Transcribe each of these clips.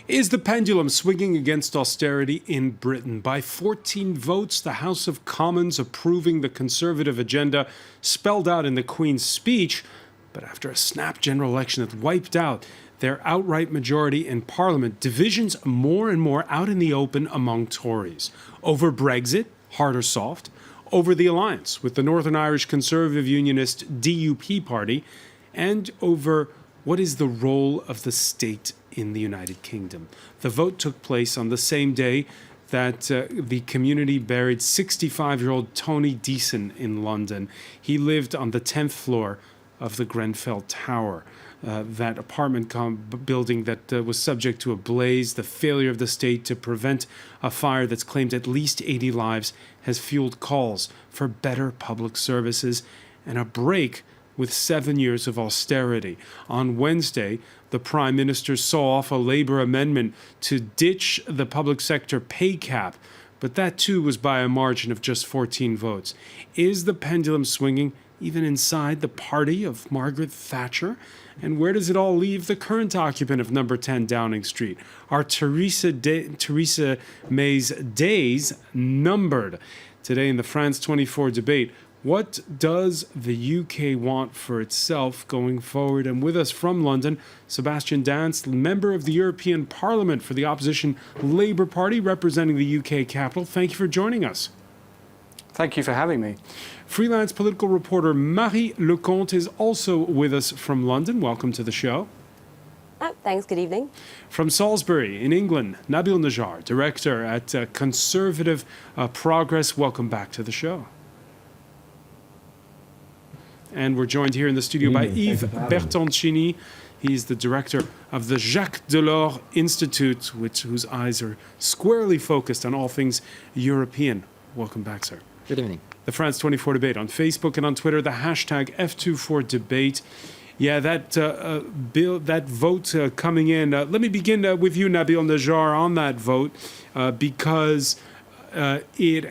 Is the pendulum swinging against austerity in Britain? By 14 votes, the House of Commons approving the Conservative agenda spelled out in the Queen's speech, but after a snap general election that wiped out their outright majority in Parliament, divisions more and more out in the open among Tories. Over Brexit, hard or soft, over the alliance with the Northern Irish Conservative Unionist DUP party, and over what is the role of the state in the United Kingdom. The vote took place on the same day that the community buried 65-year-old Tony Deason in London. He lived on the 10th floor of the Grenfell Tower, that apartment building that was subject to a blaze. The failure of the state to prevent a fire that's claimed at least 80 lives has fueled calls for better public services and a break with 7 years of austerity. On Wednesday, the Prime Minister saw off a Labour amendment to ditch the public sector pay cap, but that too was by a margin of just 14 votes. Is the pendulum swinging even inside the party of Margaret Thatcher? And where does it all leave the current occupant of number 10 Downing Street? Are Theresa May's days numbered? Today in the France 24 debate, what does the UK want for itself going forward? And with us from London, Sebastian Dance, member of the European Parliament for the opposition Labour Party, representing the UK capital. Thank you for joining us. Thank you for having me. Freelance political reporter Marie Lecomte is also with us from London. Welcome to the show. Thanks, good evening. From Salisbury in England, Nabil Najjar, director at Conservative Progress. Welcome back to the show. And we're joined here in the studio by Yves Bertoncini. He's the director of the Jacques Delors Institute, whose eyes are squarely focused on all things European. Welcome back, sir. Good evening. The France 24 debate on Facebook and on Twitter, the hashtag F24debate. Yeah, that vote coming in. Let me begin with you, Nabil Najjar, on that vote, because it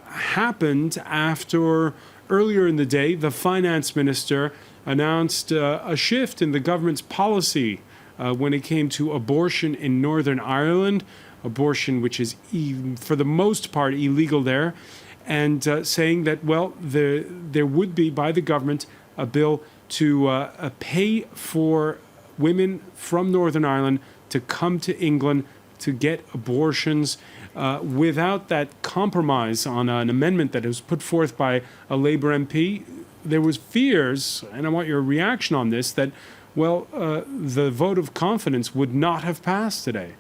happened after, earlier in the day, the finance minister announced a shift in the government's policy when it came to abortion in Northern Ireland, abortion which is, for the most part, illegal there, and saying that, well, there would be, by the government, a bill to pay for women from Northern Ireland to come to England to get abortions without that compromise on an amendment that was put forth by a Labour MP. There was fears, and I want your reaction on this, that, well, the vote of confidence would not have passed today.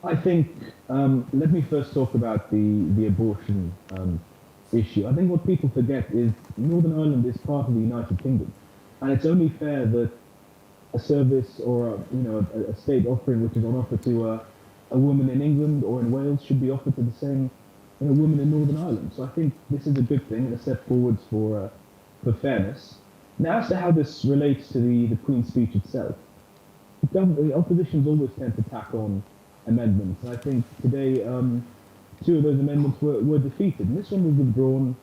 I think, let me first talk about the abortion issue. I think what people forget is Northern Ireland is part of the United Kingdom, and it's only fair that a service or a state offering which is on offer to a woman in England or in Wales should be offered to the same woman in Northern Ireland. So I think this is a good thing and a step forwards for fairness. Now, as to how this relates to the Queen's speech itself, the oppositions always tend to tack on amendments. And I think today, two of those amendments were defeated. And this one was withdrawn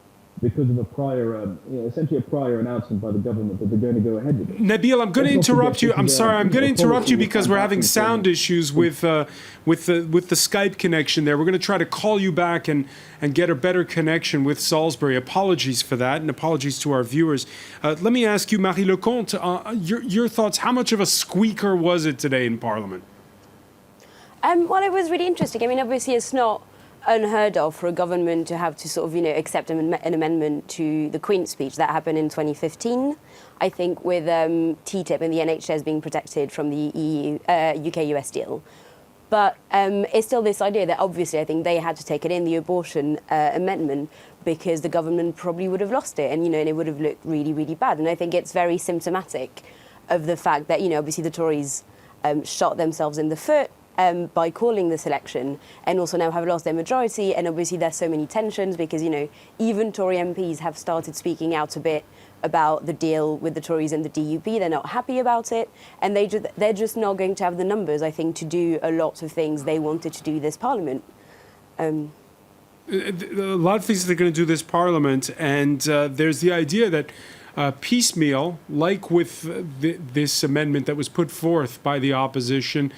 because of a prior, essentially a prior announcement by the government that they're going to go ahead with it. Nabil, I'm going to interrupt you. I'm sorry, I'm going to interrupt you because we're having sound issues with the Skype connection there. We're going to try to call you back and get a better connection with Salisbury. Apologies for that, and apologies to our viewers. Let me ask you, Marie Lecomte, your thoughts. How much of a squeaker was it today in Parliament? Well, it was really interesting. I mean, obviously, it's not unheard of for a government to have to sort of, accept an amendment to the Queen's speech. That happened in 2015, I think, with TTIP and the NHS being protected from the UK-US deal. But it's still this idea that obviously I think they had to take it in, the abortion amendment, because the government probably would have lost it and, and it would have looked really, really bad. And I think it's very symptomatic of the fact that, obviously the Tories shot themselves in the foot by calling this election, and also now have lost their majority. And obviously there's so many tensions because, even Tory MPs have started speaking out a bit about the deal with the Tories and the DUP. They're not happy about it, and they're just not going to have the numbers, I think, to do a lot of things they wanted to do this Parliament. A lot of things they're going to do this Parliament, and there's the idea that piecemeal, like with this amendment that was put forth by the opposition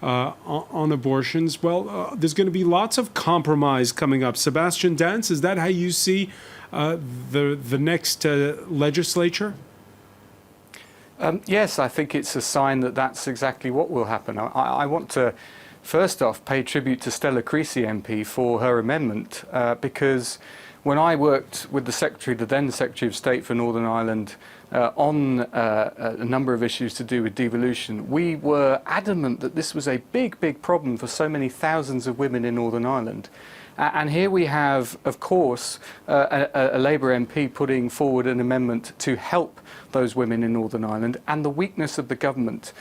on abortions. Well, there's going to be lots of compromise coming up. Sebastian Dance, is that how you see the next legislature? Yes, I think it's a sign that that's exactly what will happen. I want to, first off, pay tribute to Stella Creasy MP for her amendment, because when I worked with the then Secretary of State for Northern Ireland, on a number of issues to do with devolution, we were adamant that this was a big, big problem for so many thousands of women in Northern Ireland. And here we have, of course, a Labour MP putting forward an amendment to help those women in Northern Ireland, and the weakness of the government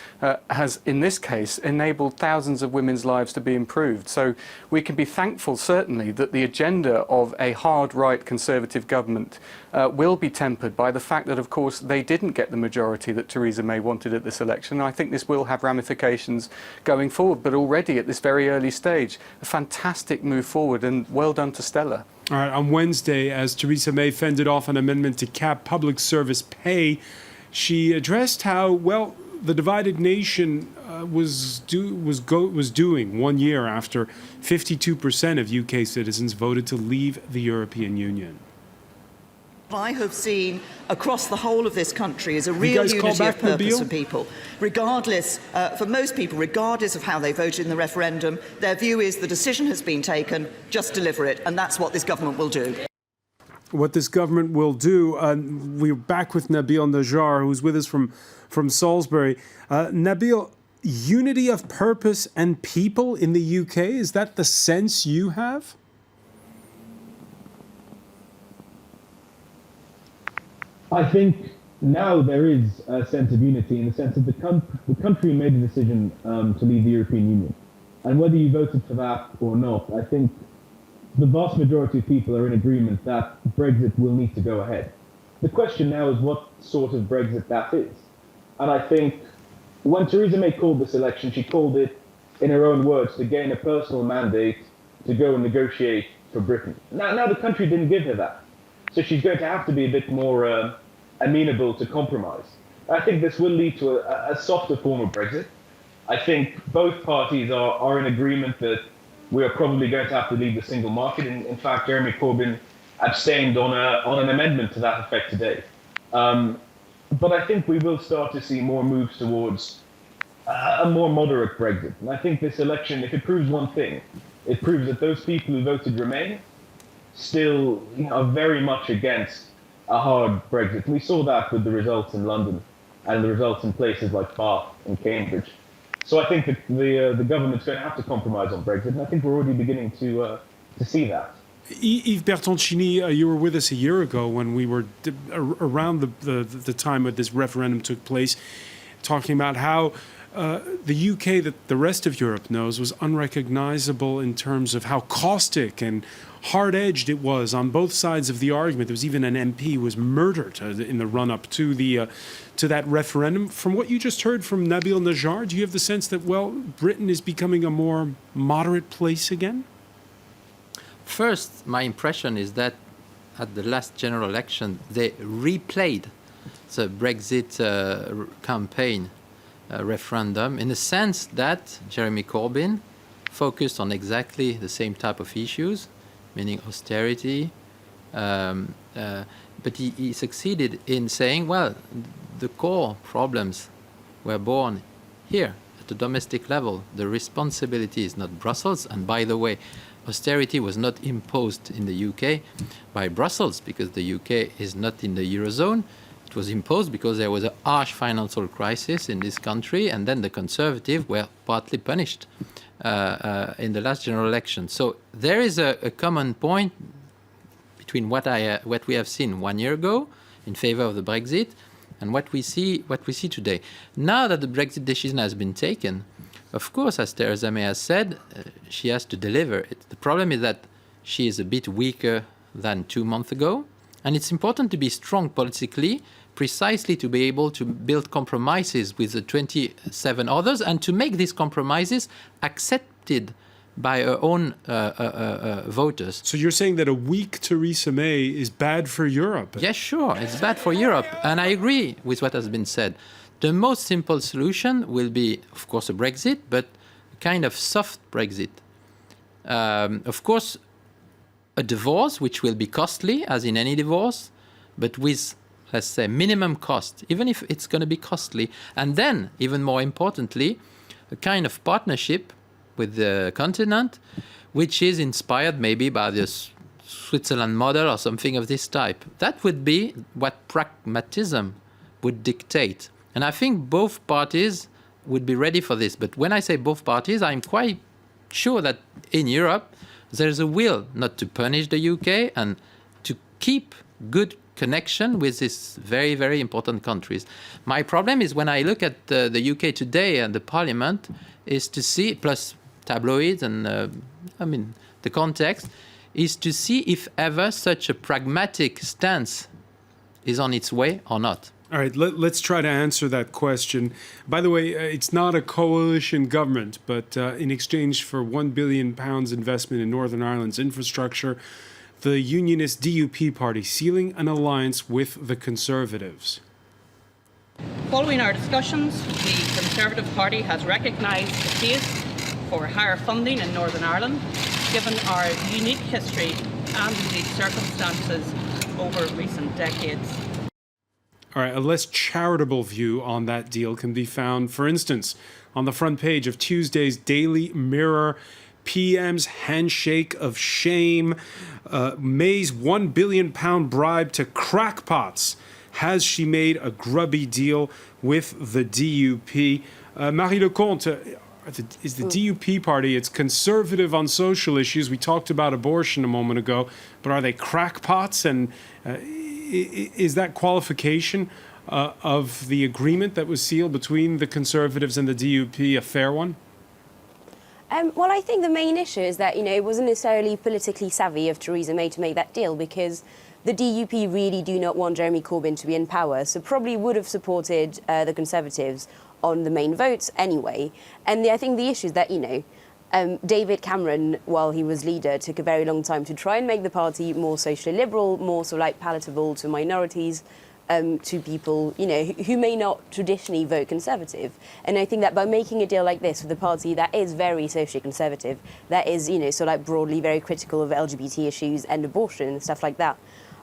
has, in this case, enabled thousands of women's lives to be improved. So we can be thankful, certainly, that the agenda of a hard right Conservative government will be tempered by the fact that, of course, they didn't get the majority that Theresa May wanted at this election. And I think this will have ramifications going forward, but already at this very early stage, a fantastic move forward, and well done to Stella. All right, on Wednesday, as Theresa May fended off an amendment to cap public service pay, she addressed how, well, the divided nation was doing 1 year after 52% of UK citizens voted to leave the European Union. What I have seen across the whole of this country is a real unity of purpose for people. Regardless, for most people, regardless of how they voted in the referendum, their view is the decision has been taken, just deliver it, and that's what this government will do. What this government will do, we're back with Nabil Najjar, who's with us from Salisbury. Nabil, unity of purpose and people in the UK, is that the sense you have? I think now there is a sense of unity in the sense that the country made a decision to leave the European Union. And whether you voted for that or not, I think the vast majority of people are in agreement that Brexit will need to go ahead. The question now is what sort of Brexit that is. And I think when Theresa May called this election, she called it, in her own words, to gain a personal mandate to go and negotiate for Britain. Now the country didn't give her that. So she's going to have to be a bit more amenable to compromise. I think this will lead to a softer form of Brexit. I think both parties are in agreement that we are probably going to have to leave the single market. In fact, Jeremy Corbyn abstained on an amendment to that effect today. But I think we will start to see more moves towards a more moderate Brexit. And I think this election, if it proves one thing, it proves that those people who voted Remain still are very much against a hard Brexit. We saw that with the results in London and the results in places like Bath and Cambridge. So I think that the government's going to have to compromise on Brexit, and I think we're already beginning to see that. Yves Bertoncini, you were with us a year ago when we were around the time that this referendum took place, talking about how the UK, that the rest of Europe knows, was unrecognizable in terms of how caustic and hard-edged it was on both sides of the argument. There was even an MP who was murdered in the run-up to that referendum. From what you just heard from Nabil Najjar, do you have the sense that, well, Britain is becoming a more moderate place again? First, my impression is that at the last general election, they replayed the Brexit campaign referendum in the sense that Jeremy Corbyn focused on exactly the same type of issues, meaning austerity, but he succeeded in saying, well, the core problems were born here at the domestic level. The responsibility is not Brussels, and by the way, austerity was not imposed in the UK by Brussels because the UK is not in the Eurozone. It was imposed because there was a harsh financial crisis in this country, and then the Conservatives were partly punished in the last general election. So there is a common point between what we have seen 1 year ago in favor of the Brexit and what we see today. Now that the Brexit decision has been taken, of course, as Theresa May has said, she has to deliver it. The problem is that she is a bit weaker than 2 months ago, and it's important to be strong politically, precisely to be able to build compromises with the 27 others and to make these compromises accepted by her own voters. So you're saying that a weak Theresa May is bad for Europe? Yes, sure, it's bad for Europe. And I agree with what has been said. The most simple solution will be, of course, a Brexit, but a kind of soft Brexit. Of course, a divorce, which will be costly, as in any divorce, but with, let's say, minimum cost, even if it's going to be costly. And then, even more importantly, a kind of partnership with the continent, which is inspired maybe by the Switzerland model or something of this type. That would be what pragmatism would dictate. And I think both parties would be ready for this. But when I say both parties, I'm quite sure that in Europe, there's a will not to punish the UK and to keep good connection with these very, very important countries. My problem is when I look at the UK today and the Parliament is to see, plus tabloids and the context, is to see if ever such a pragmatic stance is on its way or not. All right, let's try to answer that question. By the way, it's not a coalition government, but in exchange for £1 billion investment in Northern Ireland's infrastructure, the unionist DUP party sealing an alliance with the Conservatives. Following our discussions, the Conservative Party has recognised the case for higher funding in Northern Ireland, given our unique history and indeed circumstances over recent decades. All right, a less charitable view on that deal can be found, for instance, on the front page of Tuesday's Daily Mirror. PM's handshake of shame, May's £1 billion bribe to crackpots. Has she made a grubby deal with the DUP? Marie Lecomte, is the DUP party, it's conservative on social issues. We talked about abortion a moment ago, but are they crackpots? And is that qualification of the agreement that was sealed between the Conservatives and the DUP a fair one? Well, I think the main issue is that, it wasn't necessarily politically savvy of Theresa May to make that deal because the DUP really do not want Jeremy Corbyn to be in power, so probably would have supported the Conservatives on the main votes anyway. And I think the issue is that, David Cameron, while he was leader, took a very long time to try and make the party more socially liberal, more sort of like palatable to minorities, to people, who may not traditionally vote Conservative. And I think that by making a deal like this with a party that is very socially conservative, that is, sort of like broadly very critical of LGBT issues and abortion and stuff like that,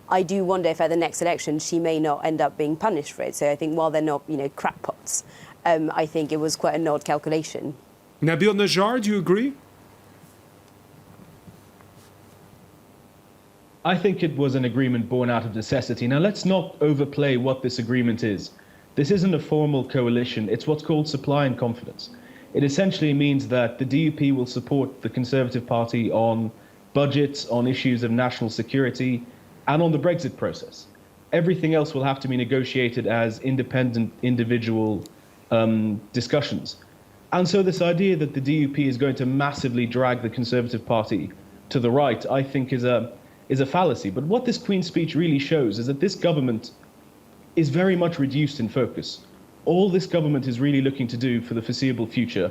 I do wonder if at the next election she may not end up being punished for it. So I think while they're not, crackpots, I think it was quite an odd calculation. Nabil Najjar, do you agree? I think it was an agreement born out of necessity. Now, let's not overplay what this agreement is. This isn't a formal coalition. It's what's called supply and confidence. It essentially means that the DUP will support the Conservative Party on budgets, on issues of national security, and on the Brexit process. Everything else will have to be negotiated as independent, individual discussions. And so this idea that the DUP is going to massively drag the Conservative Party to the right, I think is a fallacy. But what this Queen's speech really shows is that this government is very much reduced in focus. All this government is really looking to do for the foreseeable future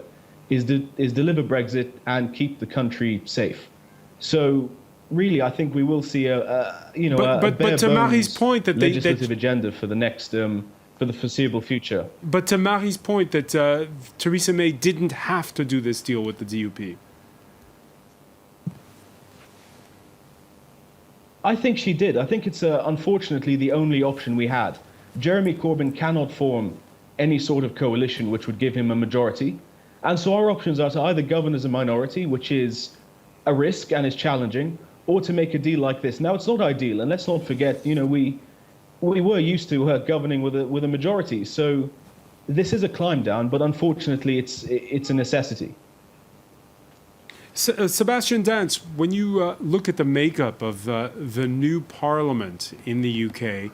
is deliver Brexit and keep the country safe. So really, I think we will see a to Marie's point that legislative agenda for the next for the foreseeable future. But to Marie's point that Theresa May didn't have to do this deal with the DUP. I think she did. I think it's unfortunately the only option we had. Jeremy Corbyn cannot form any sort of coalition which would give him a majority. And so our options are to either govern as a minority, which is a risk and is challenging, or to make a deal like this. Now, it's not ideal, and let's not forget, we were used to governing with a majority. So this is a climb down, but unfortunately, it's a necessity. Sebastian Dance, when you look at the makeup of the new parliament in the UK,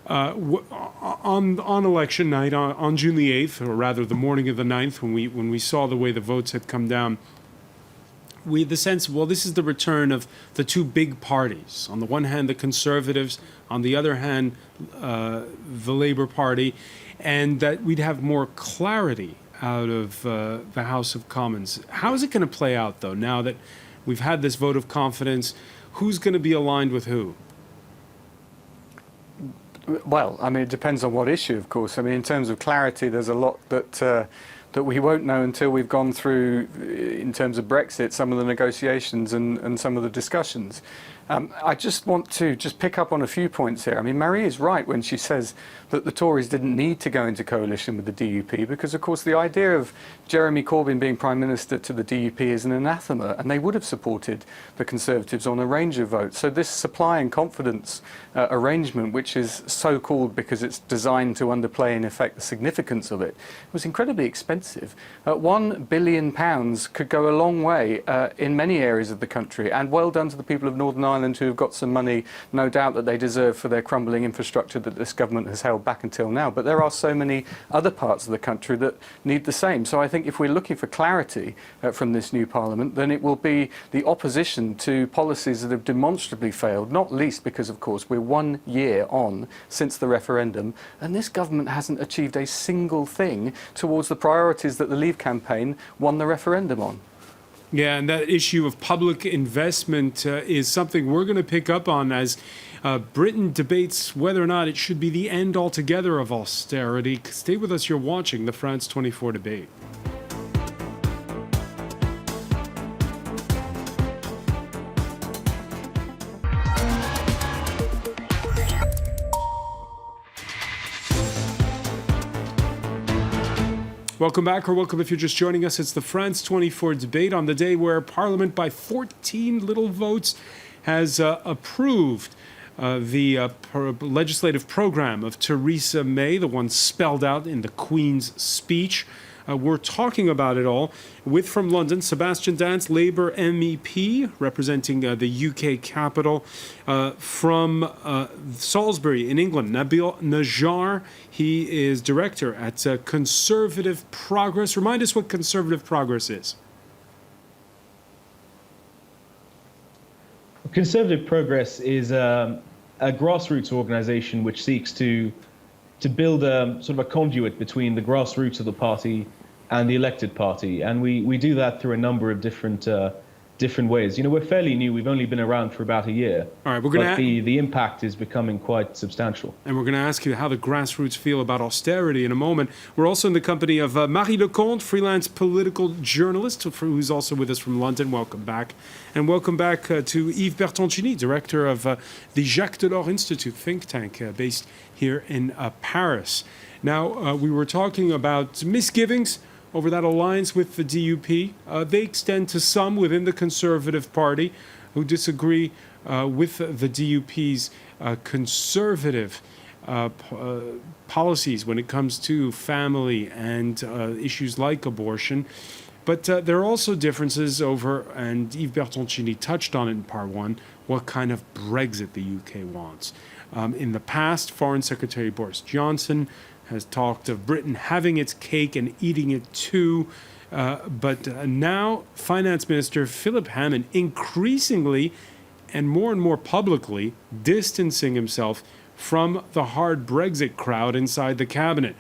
on election night, on June the 8th, or rather the morning of the 9th, when we saw the way the votes had come down, we had the sense, well, this is the return of the two big parties. On the one hand, the Conservatives, on the other hand, the Labour Party, and that we'd have more clarity out of the House of Commons. How is it going to play out, though, now that we've had this vote of confidence? Who's going to be aligned with who? Well, I mean, it depends on what issue, of course. I mean, in terms of clarity, there's a lot that we won't know until we've gone through, in terms of Brexit, some of the negotiations and some of the discussions. I just want to pick up on a few points here. I mean, Marie is right when she says that the Tories didn't need to go into coalition with the DUP because, of course, the idea of Jeremy Corbyn being Prime Minister to the DUP is an anathema, and they would have supported the Conservatives on a range of votes. So this supply and confidence arrangement, which is so called because it's designed to underplay, in effect, the significance of it, was incredibly expensive. £1 billion could go a long way in many areas of the country, and well done to the people of Northern Ireland who have got some money, no doubt, that they deserve for their crumbling infrastructure that this government has held back until now. But there are so many other parts of the country that need the same. So I think if we're looking for clarity from this new Parliament, then it will be the opposition to policies that have demonstrably failed, not least because, of course, we're 1 year on since the referendum, and this government hasn't achieved a single thing towards the priorities that the Leave campaign won the referendum on. Yeah, and that issue of public investment is something we're going to pick up on as Britain debates whether or not it should be the end altogether of austerity. Stay with us. You're watching the France 24 debate. Welcome back, or welcome if you're just joining us. It's the France 24 debate on the day where Parliament, by 14 little votes, has approved the legislative program of Theresa May, the one spelled out in the Queen's speech. We're talking about it all with, from London, Sebastian Dance, Labour MEP, representing the UK capital. From Salisbury in England, Nabil Najjar. He is director at Conservative Progress. Remind us what Conservative Progress is. Conservative Progress is a grassroots organisation which seeks to build sort of a conduit between the grassroots of the party and the elected party, and we do that through a number of different ways. You know, we're fairly new. We've only been around for about a year. All right, we're going to the impact is becoming quite substantial. And we're going to ask you how the grassroots feel about austerity in a moment. We're also in the company of Marie Lecomte, freelance political journalist, who's also with us from London. Welcome back. And welcome back to Yves Bertoncini, director of the Jacques Delors Institute think tank based here in Paris. Now, we were talking about misgivings over that alliance with the DUP. They extend to some within the Conservative Party who disagree with the DUP's conservative policies when it comes to family and issues like abortion. But there are also differences over, and Yves Bertoncini touched on it in part one, what kind of Brexit the UK wants. In the past, Foreign Secretary Boris Johnson has talked of Britain having its cake and eating it too. But now Finance Minister Philip Hammond increasingly and more publicly distancing himself from the hard Brexit crowd inside the cabinet.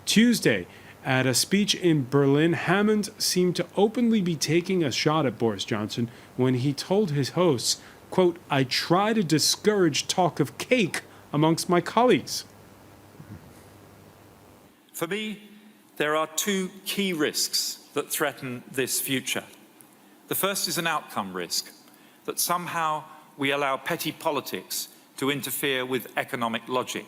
Tuesday, at a speech in Berlin, Hammond seemed to openly be taking a shot at Boris Johnson when he told his hosts, quote, "I try to discourage talk of cake amongst my colleagues." For me, there are two key risks that threaten this future. The first is an outcome risk, that somehow we allow petty politics to interfere with economic logic,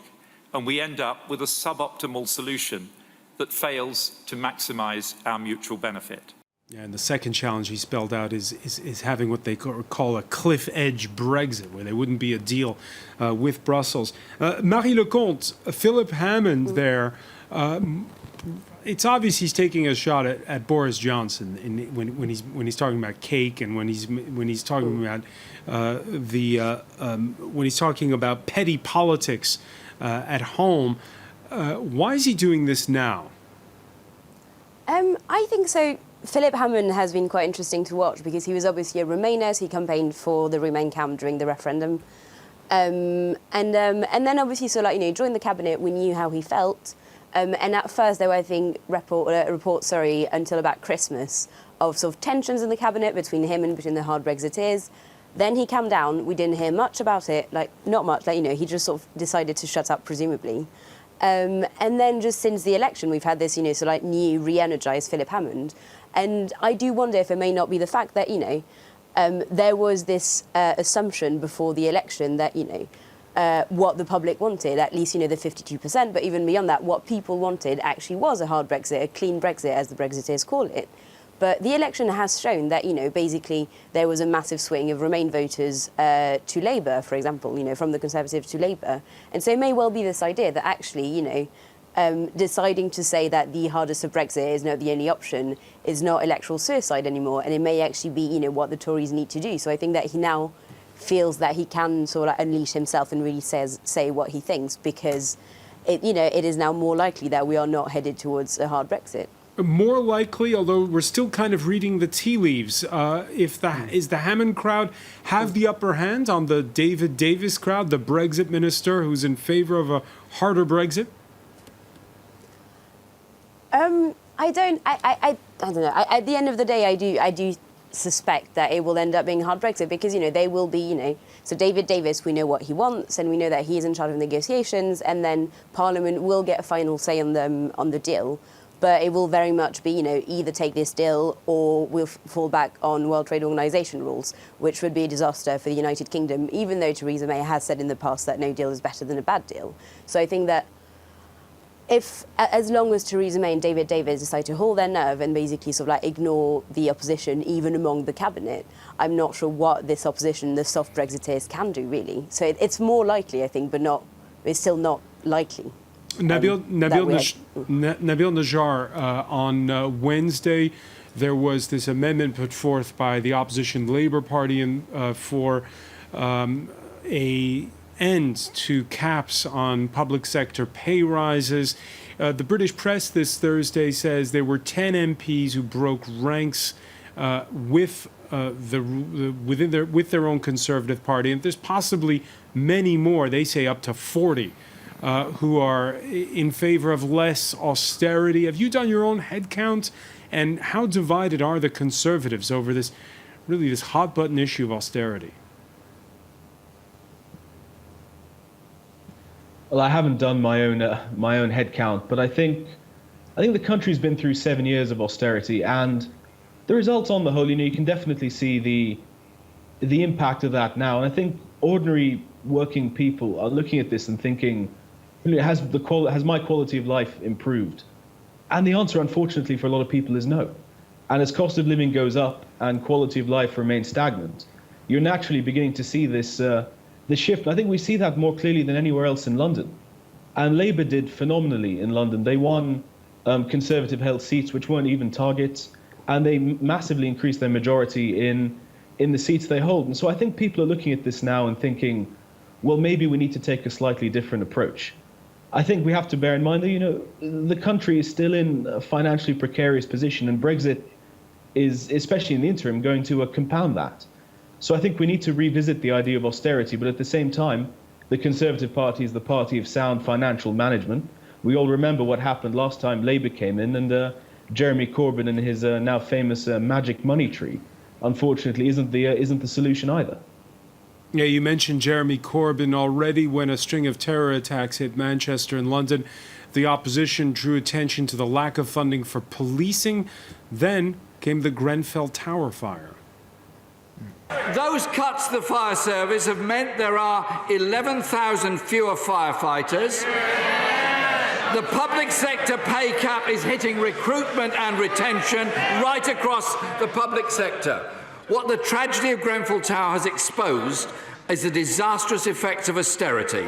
and we end up with a suboptimal solution that fails to maximise our mutual benefit. Yeah, and the second challenge he spelled out is having what they call a cliff edge Brexit, where there wouldn't be a deal with Brussels. Marie Lecomte, Philip Hammond there, it's obvious he's taking a shot at Boris Johnson when he's talking about cake and when he's talking about when he's talking about petty politics at home. Why is he doing this now? I think so. Philip Hammond has been quite interesting to watch because he was obviously a Remainer, so he campaigned for the Remain camp during the referendum. And then obviously, so like, you know, joined the cabinet, we knew how he felt. And at first there were, I think, reports until about Christmas of sort of tensions in the cabinet between him and between the hard Brexiteers. Then he calmed down. We didn't hear much about it, like not much. Like, you know, he just sort of decided to shut up, presumably. And then just since the election, we've had this, you know, sort of like new, re-energized Philip Hammond. And I do wonder if it may not be the fact that, you know, there was this assumption before the election that, you know, what the public wanted, at least, you know, the 52%, but even beyond that, what people wanted actually was a hard Brexit, a clean Brexit, as the Brexiteers call it. But the election has shown that, you know, basically there was a massive swing of Remain voters to Labour, for example, you know, from the Conservatives to Labour. And so it may well be this idea that actually, you know, deciding to say that the hardest of Brexit is not the only option is not electoral suicide anymore. And it may actually be, you know, what the Tories need to do. So I think that he now feels that he can sort of unleash himself and really say what he thinks, because it, you know, it is now more likely that we are not headed towards a hard Brexit. More likely, although we're still kind of reading the tea leaves, is the Hammond crowd have the upper hand on the David Davis crowd, the Brexit minister who's in favour of a harder Brexit? I don't know. At the end of the day, I do suspect that it will end up being a hard Brexit, because, you know, they will be, you know, so David Davis, we know what he wants, and we know that he is in charge of negotiations, and then Parliament will get a final say on the deal. But it will very much be, you know, either take this deal or we'll fall back on World Trade Organization rules, which would be a disaster for the United Kingdom, even though Theresa May has said in the past that no deal is better than a bad deal. So I think that as long as Theresa May and David Davis decide to hold their nerve and basically sort of like ignore the opposition, even among the cabinet, I'm not sure what this opposition, the soft Brexiteers, can do, really. So it's more likely, I think, but it's still not likely. Nabil Najjar, on Wednesday, there was this amendment put forth by the opposition Labour Party for a end to caps on public sector pay rises. The British press this Thursday says there were 10 MPs who broke ranks with their own Conservative Party, and there's possibly many more. They say up to 40. Who are in favor of less austerity. Have you done your own head count? And how divided are the Conservatives over this hot button issue of austerity? Well, I haven't done my own head count, but I think the country's been through 7 years of austerity, and the results on the whole, you know, you can definitely see the impact of that now. And I think ordinary working people are looking at this and thinking, has my quality of life improved? And the answer, unfortunately, for a lot of people is no. And as cost of living goes up and quality of life remains stagnant, you're naturally beginning to see this shift. And I think we see that more clearly than anywhere else in London. And Labour did phenomenally in London. They won Conservative-held seats, which weren't even targets, and they massively increased their majority in the seats they hold. And so I think people are looking at this now and thinking, well, maybe we need to take a slightly different approach. I think we have to bear in mind that, you know, the country is still in a financially precarious position, and Brexit is, especially in the interim, going to compound that. So I think we need to revisit the idea of austerity, but at the same time, the Conservative Party is the party of sound financial management. We all remember what happened last time Labour came in, and Jeremy Corbyn and his now famous magic money tree, unfortunately, isn't the solution either. Yeah, you mentioned Jeremy Corbyn already. When a string of terror attacks hit Manchester and London, the opposition drew attention to the lack of funding for policing. Then came the Grenfell Tower fire. Those cuts to the fire service have meant there are 11,000 fewer firefighters. The public sector pay cap is hitting recruitment and retention right across the public sector. What the tragedy of Grenfell Tower has exposed is the disastrous effects of austerity.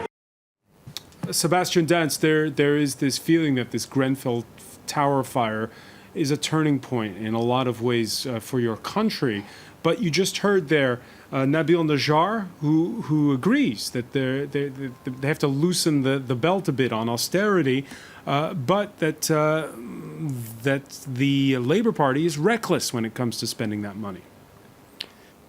Sebastian Dance, there is this feeling that this Grenfell Tower fire is a turning point in a lot of ways for your country. But you just heard there Nabil Najjar, who agrees that they have to loosen the belt a bit on austerity, but that the Labour Party is reckless when it comes to spending that money.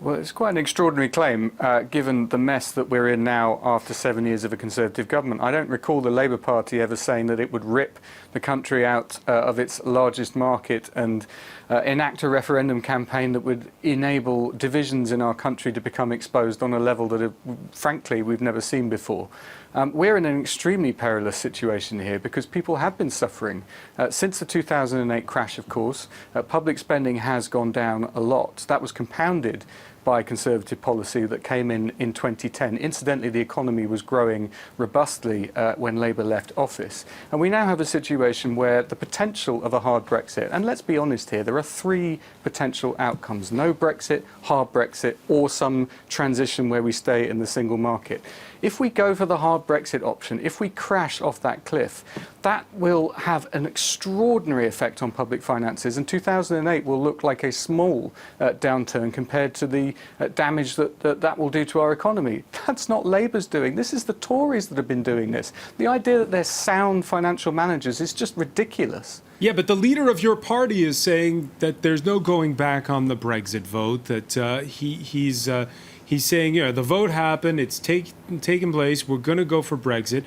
Well, it's quite an extraordinary claim, given the mess that we're in now after 7 years of a Conservative government. I don't recall the Labour Party ever saying that it would rip the country out of its largest market and enact a referendum campaign that would enable divisions in our country to become exposed on a level that, frankly, we've never seen before. We're in an extremely perilous situation here because people have been suffering. Since the 2008 crash, of course, public spending has gone down a lot. That was compounded by Conservative policy that came in 2010. Incidentally, the economy was growing robustly when Labour left office. And we now have a situation where the potential of a hard Brexit, and let's be honest here, there are three potential outcomes: no Brexit, hard Brexit, or some transition where we stay in the single market. If we go for the hard Brexit option, if we crash off that cliff, that will have an extraordinary effect on public finances, and 2008 will look like a small downturn compared to the damage that will do to our economy. That's not Labour's doing. This is the Tories that have been doing this. The idea that they're sound financial managers is just ridiculous. Yeah, but the leader of your party is saying that there's no going back on the Brexit vote, that he's saying, yeah, the vote happened, it's taken place, we're going to go for Brexit.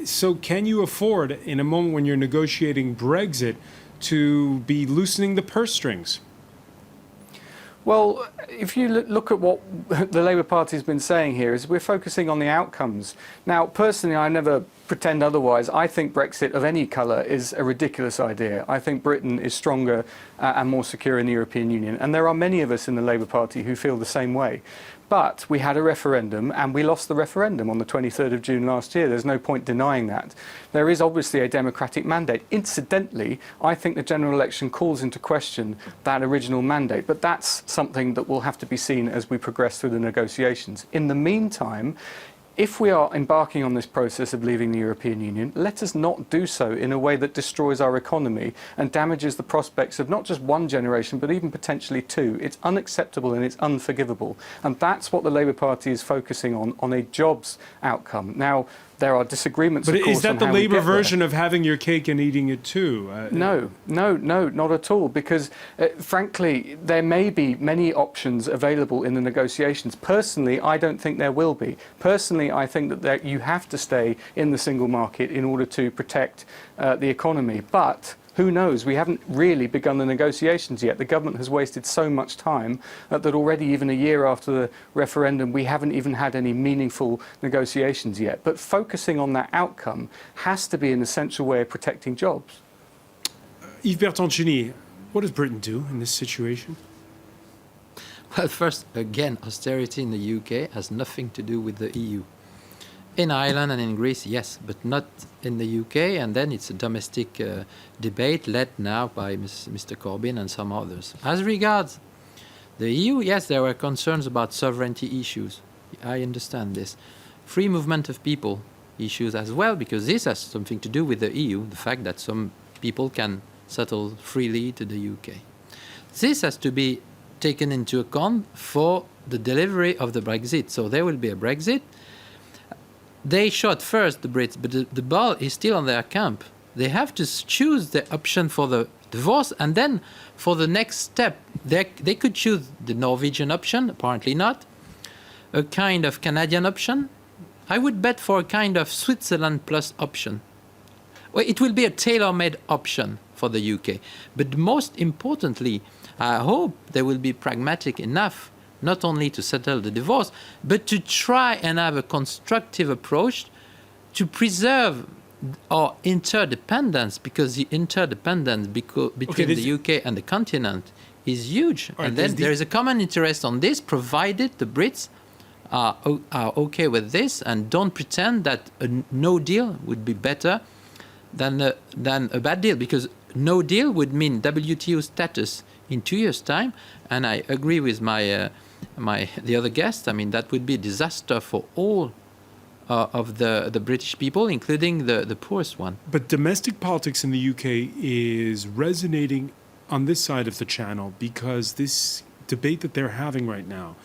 So can you afford, in a moment when you're negotiating Brexit, to be loosening the purse strings? Well, if you look at what the Labour Party has been saying here, is we're focusing on the outcomes. Now, personally, I never pretend otherwise. I think Brexit of any colour is a ridiculous idea. I think Britain is stronger and more secure in the European Union. And there are many of us in the Labour Party who feel the same way. But we had a referendum and we lost the referendum on the 23rd of June last year. There's no point denying that. There is obviously a democratic mandate. Incidentally, I think the general election calls into question that original mandate, but that's something that will have to be seen as we progress through the negotiations. In the meantime, if we are embarking on this process of leaving the European Union, let us not do so in a way that destroys our economy and damages the prospects of not just one generation, but even potentially two. It's unacceptable and it's unforgivable. And that's what the Labour Party is focusing on a jobs outcome. Now, there are disagreements, of course, But is that the Labour version of having your cake and eating it too? No, not at all. Because, frankly, there may be many options available in the negotiations. Personally, I don't think there will be. Personally, I think that you have to stay in the single market in order to protect the economy. But who knows? We haven't really begun the negotiations yet. The government has wasted so much time that already, even a year after the referendum, we haven't even had any meaningful negotiations yet. But focusing on that outcome has to be an essential way of protecting jobs. Yves Bertoncini, what does Britain do in this situation? Well, first, again, austerity in the UK has nothing to do with the EU. In Ireland and in Greece, yes, but not in the UK. And then it's a domestic debate led now by Mr. Corbyn and some others. As regards the EU, yes, there were concerns about sovereignty issues. I understand this. Free movement of people issues as well, because this has something to do with the EU, the fact that some people can settle freely to the UK. This has to be taken into account for the delivery of the Brexit. So there will be a Brexit. They shot first, the Brits, but the ball is still on their camp. They have to choose the option for the divorce, and then for the next step, they could choose the Norwegian option, apparently not, a kind of Canadian option. I would bet for a kind of Switzerland plus option. Well, it will be a tailor-made option for the UK. But most importantly, I hope they will be pragmatic enough not only to settle the divorce, but to try and have a constructive approach to preserve our interdependence, because the interdependence between the UK and the continent is huge. And then there is a common interest on this, provided the Brits are okay with this and don't pretend that a no deal would be better than a bad deal, because no deal would mean WTO status in 2 years' time. And I agree with the other guest. I mean, that would be a disaster for all of the British people, including the poorest one. But domestic politics in the UK is resonating on this side of the channel, because this debate that they're having right now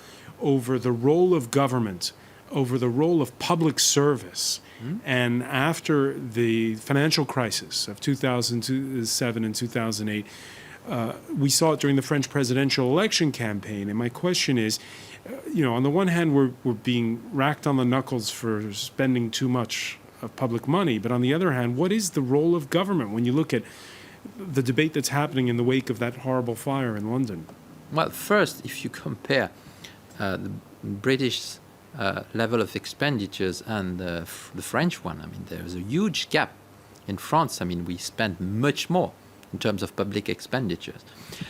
over the role of government, over the role of public service, and after the financial crisis of 2007 and 2008, We saw it during the French presidential election campaign. And my question is, on the one hand, we're being racked on the knuckles for spending too much of public money. But on the other hand, what is the role of government when you look at the debate that's happening in the wake of that horrible fire in London? Well, first, if you compare the British level of expenditures and the French one, I mean, there's a huge gap. In France, I mean, we spend much more in terms of public expenditures.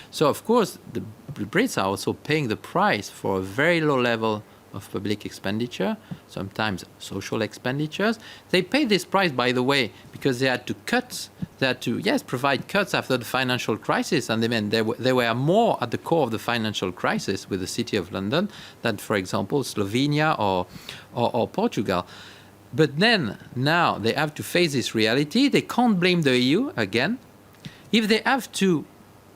So, of course, the Brits are also paying the price for a very low level of public expenditure, sometimes social expenditures. They pay this price, by the way, because they had to provide cuts after the financial crisis, and they were more at the core of the financial crisis with the City of London than, for example, Slovenia or Portugal. But then, now they have to face this reality. They can't blame the EU again. If they have to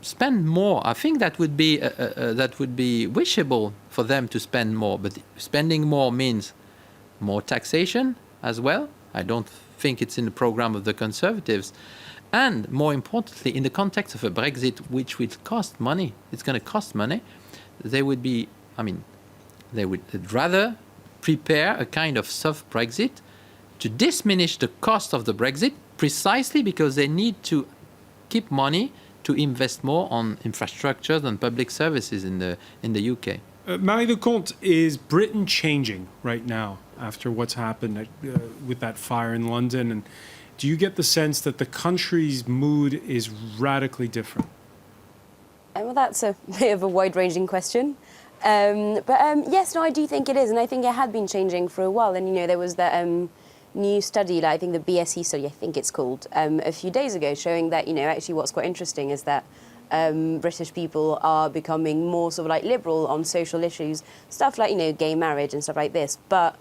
spend more, I think that would be wishable for them to spend more. But spending more means more taxation as well. I don't think it's in the program of the Conservatives. And more importantly, in the context of a Brexit, which will cost money, it's going to cost money, they would rather prepare a kind of soft Brexit to diminish the cost of the Brexit precisely because they need to keep money to invest more on infrastructures and public services in the UK. Marie Lecomte, is Britain changing right now after what's happened with that fire in London? And do you get the sense that the country's mood is radically different? Well, that's a bit of a wide-ranging question. Yes, no, I do think it is. And I think it had been changing for a while. And, there was that new study, I think the BSE study, I think it's called, a few days ago, showing that, actually what's quite interesting is that British people are becoming more sort of liberal on social issues, stuff like, gay marriage and stuff like this, but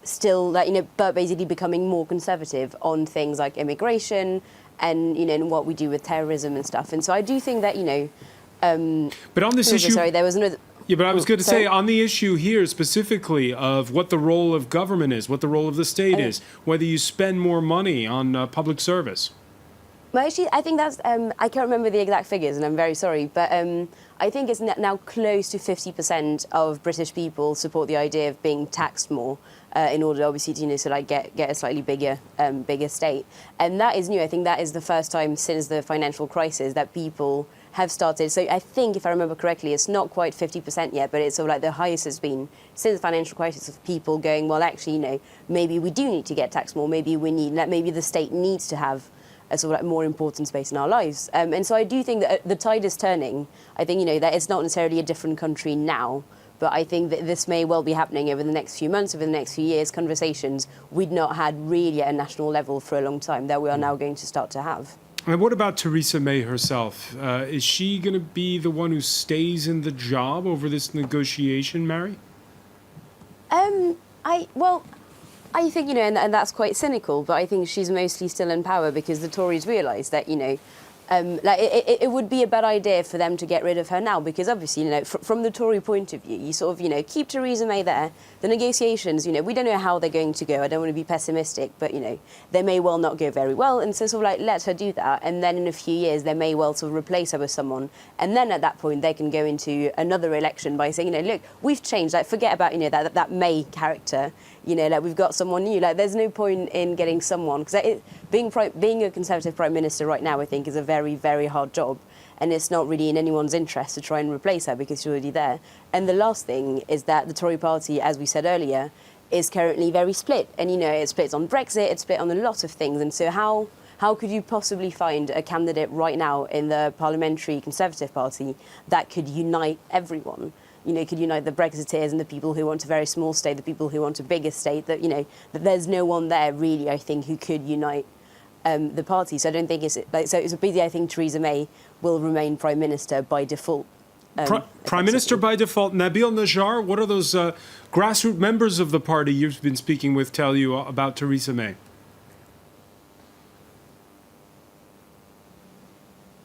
still, but basically becoming more conservative on things like immigration and, and what we do with terrorism and stuff. And so I do think that, but on this issue... Sorry, there was another... Yeah, but I was going to say, on the issue here specifically of what the role of government is, what the role of the state is, whether you spend more money on public service. Well, actually, I think that's... I can't remember the exact figures, and I'm very sorry, but I think it's now close to 50% of British people support the idea of being taxed more in order, obviously, to get a slightly bigger state. And that is new. I think that is the first time since the financial crisis that people have started. So I think, if I remember correctly, it's not quite 50% yet, but it's sort of the highest it's been since the financial crisis of people going, well, actually, maybe we do need to get taxed more. Maybe the state needs to have a sort of more important space in our lives. And so I do think that the tide is turning. I think, that it's not necessarily a different country now, but I think that this may well be happening over the next few months, over the next few years, conversations we'd not had really at a national level for a long time that we are now going to start to have. And what about Theresa May herself? Is she going to be the one who stays in the job over this negotiation, Mary? I think, and that's quite cynical, but I think she's mostly still in power because the Tories realise that, it would be a bad idea for them to get rid of her now because obviously, from the Tory point of view, you sort of, keep Theresa May there. The negotiations, we don't know how they're going to go. I don't want to be pessimistic, but, they may well not go very well. And so sort of let her do that. And then in a few years, they may well sort of replace her with someone. And then at that point, they can go into another election by saying, look, we've changed. Forget about, that May character. We've got someone new. There's no point in getting someone because being a Conservative Prime Minister right now, I think, is a very, very hard job, and it's not really in anyone's interest to try and replace her because she's already there. And the last thing is that the Tory party, as we said earlier, is currently very split, and it splits on Brexit, it's split on a lot of things. And so how could you possibly find a candidate right now in the Parliamentary Conservative Party that could unite everyone? Could unite the Brexiteers and the people who want a very small state, the people who want a bigger state, that there's no one there really, I think, who could unite the party. So I don't think it's a pity. I think Theresa May will remain Prime Minister by default. Prime Minister by default. Nabil Najjar, what are those grassroots members of the party you've been speaking with tell you about Theresa May?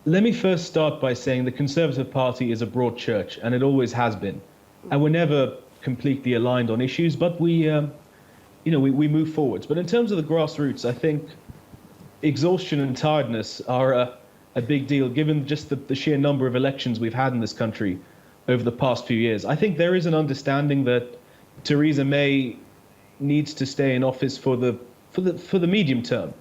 Let me first start by saying the Conservative Party is a broad church, and it always has been. And we're never completely aligned on issues, but we move forwards. But in terms of the grassroots, I think exhaustion and tiredness are a big deal, given just the sheer number of elections we've had in this country over the past few years. I think there is an understanding that Theresa May needs to stay in office for the medium term.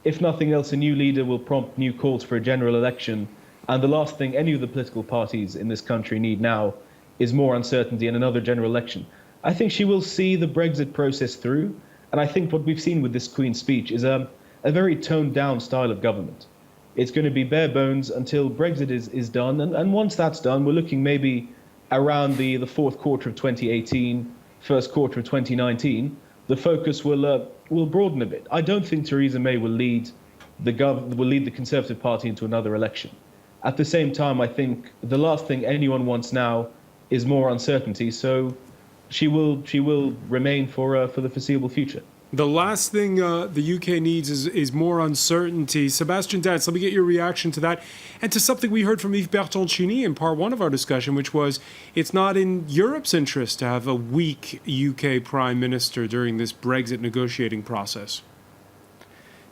If nothing else, a new leader will prompt new calls for a general election. And the last thing any of the political parties in this country need now is more uncertainty and another general election. I think she will see the Brexit process through. And I think what we've seen with this Queen's speech is a very toned down style of government. It's going to be bare bones until Brexit is done. And once that's done, we're looking maybe around the fourth quarter of 2018, first quarter of 2019, the focus will broaden a bit. I don't think Theresa May will lead the Conservative Party into another election. At the same time, I think the last thing anyone wants now is more uncertainty. So she will remain for the foreseeable future. The last thing the UK needs is more uncertainty. Sebastian Datz, let me get your reaction to that and to something we heard from Yves Bertoncini in part one of our discussion, which was it's not in Europe's interest to have a weak UK Prime Minister during this Brexit negotiating process.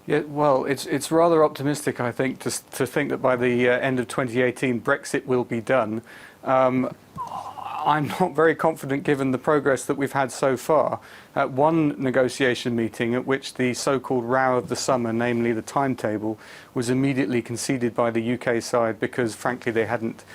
Yeah, well, it's rather optimistic, I think, to think that by the end of 2018 Brexit will be done. I'm not very confident given the progress that we've had so far. At one negotiation meeting at which the so-called row of the summer, namely the timetable, was immediately conceded by the UK side because, frankly, they hadn't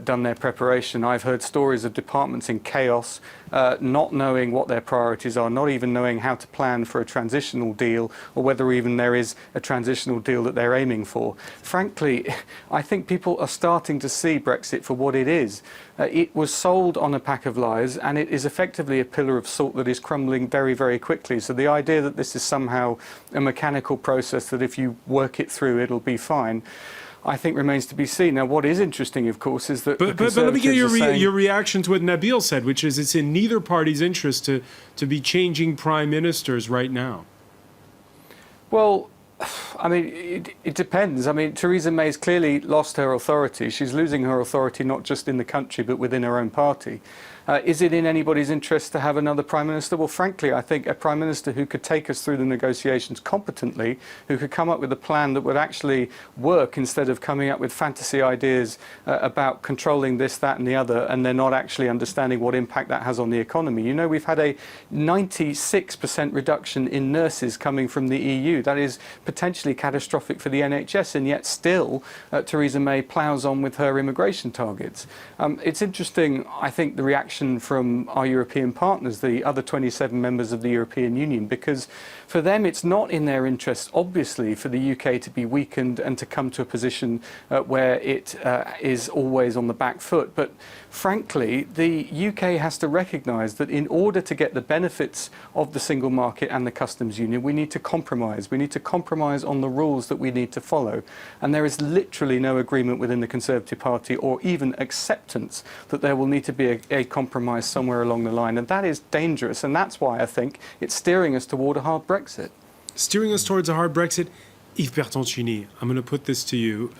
done their preparation. I've heard stories of departments in chaos, not knowing what their priorities are, not even knowing how to plan for a transitional deal or whether even there is a transitional deal that they're aiming for. Frankly, I think people are starting to see Brexit for what it is. It was sold on a pack of lies, and it is effectively a pillar of salt that is crumbling very, very quickly. So the idea that this is somehow a mechanical process that if you work it through, it'll be fine, I think remains to be seen. Now, what is interesting, of course, is that... But let me get your reaction to what Nabil said, which is it's in neither party's interest to be changing prime ministers right now. Well, I mean, it depends. I mean, Theresa May's clearly lost her authority. She's losing her authority not just in the country, but within her own party. Is it in anybody's interest to have another Prime Minister? Well, frankly, I think a Prime Minister who could take us through the negotiations competently, who could come up with a plan that would actually work instead of coming up with fantasy ideas about controlling this, that and the other, and they're not actually understanding what impact that has on the economy. You know, we've had a 96% reduction in nurses coming from the EU. That is potentially catastrophic for the NHS, and yet still Theresa May ploughs on with her immigration targets. It's interesting, I think, the reaction from our European partners, the other 27 members of the European Union, because for them it's not in their interest, obviously, for the UK to be weakened and to come to a position where it is always on the back foot. But frankly, the UK has to recognise that in order to get the benefits of the single market and the customs union, we need to compromise. We need to compromise on the rules that we need to follow. And there is literally no agreement within the Conservative Party or even acceptance that there will need to be a compromise somewhere along the line. And that is dangerous. And that's why I think it's steering us toward a hard Brexit. Steering us towards a hard Brexit. Yves Bertoncini, I'm going to put this to you.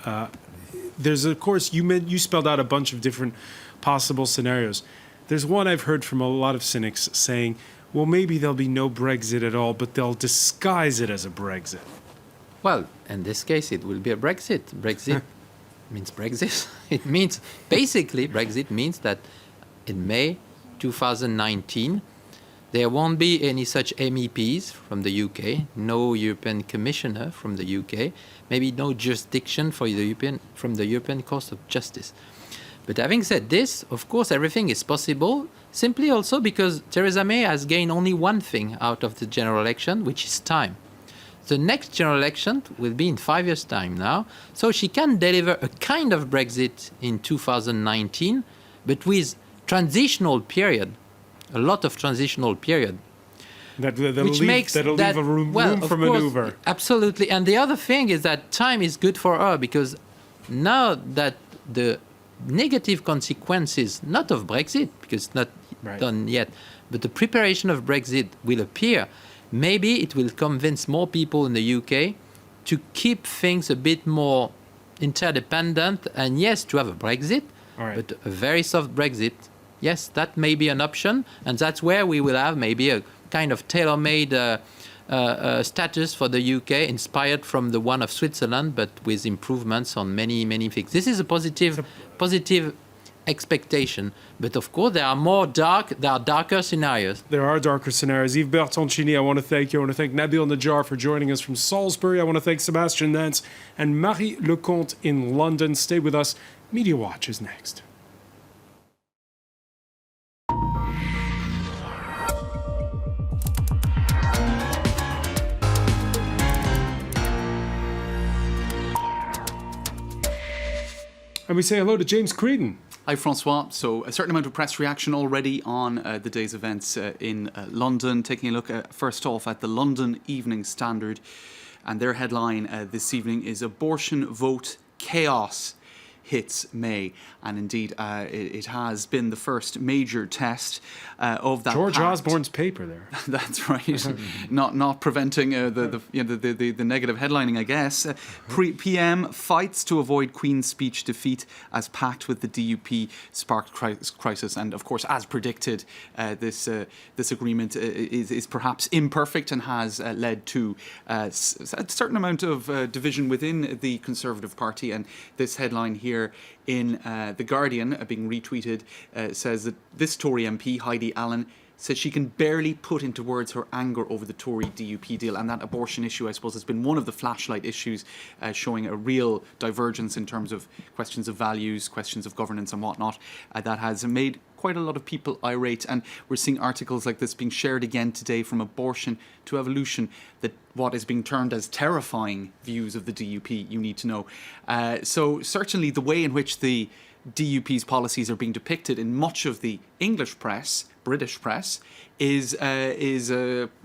There's, of course, you spelled out a bunch of different possible scenarios. There's one I've heard from a lot of cynics saying, well, maybe there'll be no Brexit at all, but they'll disguise it as a Brexit. Well, in this case, it will be a Brexit. Brexit means Brexit. It means, basically, Brexit means that in May 2019, there won't be any such MEPs from the UK, no European Commissioner from the UK, maybe no jurisdiction for from the European Court of Justice. But having said this, of course, everything is possible, simply also because Theresa May has gained only one thing out of the general election, which is time. The next general election will be in 5 years' time now, so she can deliver a kind of Brexit in 2019, but with transitional period, a lot of transitional period. That'll leave a room for maneuver. Absolutely. And the other thing is that time is good for her because now that the negative consequences, not of Brexit, because it's not done yet, but the preparation of Brexit will appear, maybe it will convince more people in the UK to keep things a bit more interdependent and, yes, to have a Brexit, but a very soft Brexit. Yes, that may be an option, and that's where we will have maybe a kind of tailor-made status for the UK, inspired from the one of Switzerland, but with improvements on many, many things. This is a positive expectation, but of course there are darker scenarios. There are darker scenarios. Yves Bertoncini, I want to thank you. I want to thank Nabil Najjar for joining us from Salisbury. I want to thank Sebastian Nance and Marie Lecomte in London. Stay with us. Media Watch is next. And we say hello to James Creedon. Hi, Francois. So a certain amount of press reaction already on the day's events in London. Taking a look first off at the London Evening Standard. And their headline this evening is "Abortion Vote Chaos Hits May." And indeed, it has been the first major test of that. George pact. Osborne's paper there. That's right. not preventing the negative headlining, I guess. PM fights to avoid Queen's speech defeat as pact with the DUP sparked crisis. And of course, as predicted, this agreement is perhaps imperfect and has led to a certain amount of division within the Conservative Party. And this headline here in The Guardian, being retweeted, says that this Tory MP, Heidi Allen, says she can barely put into words her anger over the Tory DUP deal. And that abortion issue, I suppose, has been one of the flashlight issues, showing a real divergence in terms of questions of values, questions of governance and whatnot, that has made quite a lot of people irate. And we're seeing articles like this being shared again today, from abortion to evolution, that what is being termed as terrifying views of the DUP, you need to know. So certainly the way in which the DUP's policies are being depicted in much of the English press, British press, is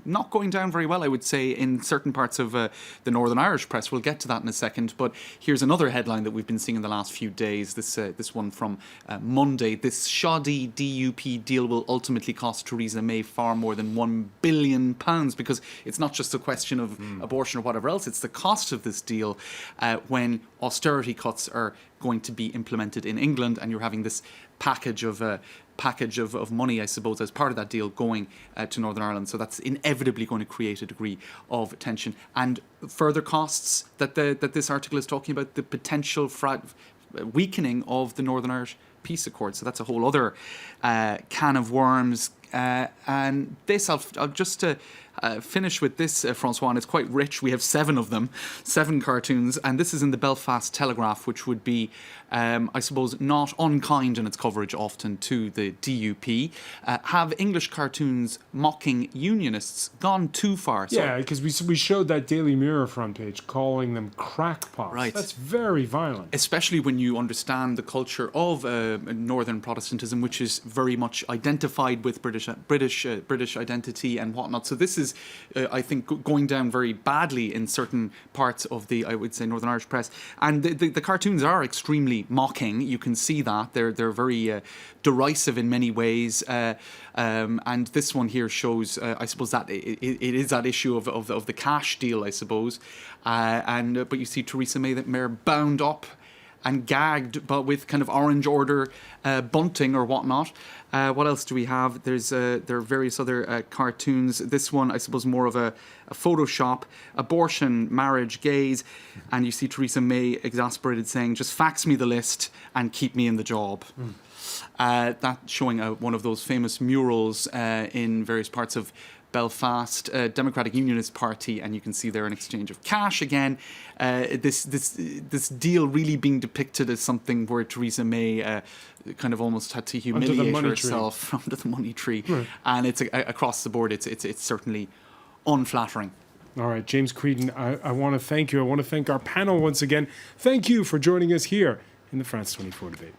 not going down very well, I would say, in certain parts of the Northern Irish press. We'll get to that in a second. But here's another headline that we've been seeing in the last few days. This one from Monday. This shoddy DUP deal will ultimately cost Theresa May far more than £1 billion, because it's not just a question of abortion or whatever else. It's the cost of this deal when austerity cuts are going to be implemented in England, and you're having this package of money, I suppose, as part of that deal going to Northern Ireland. So that's inevitably going to create a degree of tension. And further costs that this article is talking about, the potential weakening of the Northern Irish Peace Accord. So that's a whole other can of worms. And this, I'll just finish with this, Francois, and it's quite rich. We have 7 of them, 7 cartoons, and this is in the Belfast Telegraph, which would be, I suppose, not unkind in its coverage often to the DUP. Have English cartoons mocking unionists gone too far? So, yeah, because we showed that Daily Mirror front page calling them crackpots. Right. That's very violent. Especially when you understand the culture of Northern Protestantism, which is very much identified with British identity and whatnot. So this is, I think, going down very badly in certain parts of the, I would say, Northern Irish press. And the cartoons are extremely mocking. You can see that they're very derisive in many ways. And this one here shows, I suppose, that it is that issue of the cash deal, I suppose. But you see Theresa May, that mayor, bound up and gagged, but with kind of orange order bunting or whatnot. What else do we have? There are various other cartoons. This one, I suppose, more of a Photoshop. Abortion, marriage, gays. And you see Theresa May, exasperated, saying, just fax me the list and keep me in the job. That showing one of those famous murals in various parts of Belfast, Democratic Unionist Party, and you can see there an exchange of cash again. This deal really being depicted as something where Theresa May kind of almost had to humiliate herself under the money tree, right. And it's across the board. It's certainly unflattering. All right, James Creedon, I want to thank you. I want to thank our panel once again. Thank you for joining us here in the France 24 debate.